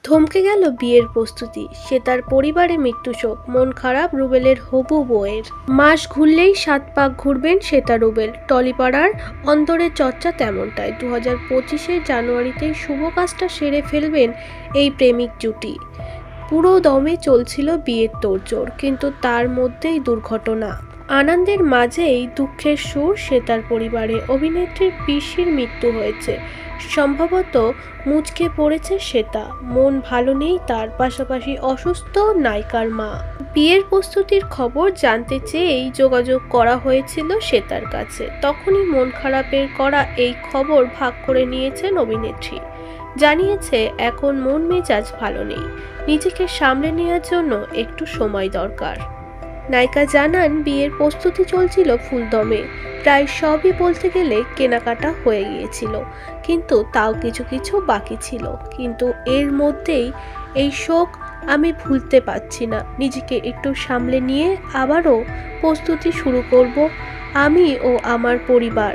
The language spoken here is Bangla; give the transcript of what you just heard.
থমকে গেল বিয়ের প্রস্তুতি। শ্বেতার পরিবারে মৃত্যু শোক, মন খারাপ রুবেলের হবু বউয়ের। মাস ঘুরলেই 7 পাক ঘুরবেন শ্বেতা রুবেল। টলিপাড়ার অন্তরের চর্চা তেমনটাই। 2025-এর জানুয়ারিতেই শুভ কাজটা সেরে ফেলবেন এই প্রেমিক জুটি। পুরো দমে চলছিল বিয়ের তোড়জোড়, কিন্তু তার মধ্যেই দুর্ঘটনা। আনন্দের মাঝেই দুঃখের সুর শ্বেতার পরিবারে। অভিনেত্রীর পিসির মৃত্যু হয়েছে, সম্ভবত মুচকে পড়েছে শ্বেতা। মন ভালো নেই তার, পাশাপাশি অসুস্থ নায়িকার মা। বিয়ের প্রস্তুতির খবর জানতে চেয়েই যোগাযোগ করা হয়েছিল শ্বেতার কাছে। তখনই মন খারাপের করা এই খবর ভাগ করে নিয়েছেন অভিনেত্রী। জানিয়েছে এখন মন মেজাজ ভালো নেই, নিজেকে সামলে নেওয়ার জন্য একটু সময় দরকার। নায়িকা জানান, বিয়ের প্রস্তুতি চলছিল ফুলদমে, প্রায় সবই বলতে গেলে কেনাকাটা হয়ে গিয়েছিল, কিন্তু তাও কিছু কিছু বাকি ছিল। কিন্তু এর মধ্যেই এই শোক আমি ভুলতে পারছি না। নিজেকে একটু সামলে নিয়ে আবারও প্রস্তুতি শুরু করব আমি ও আমার পরিবার।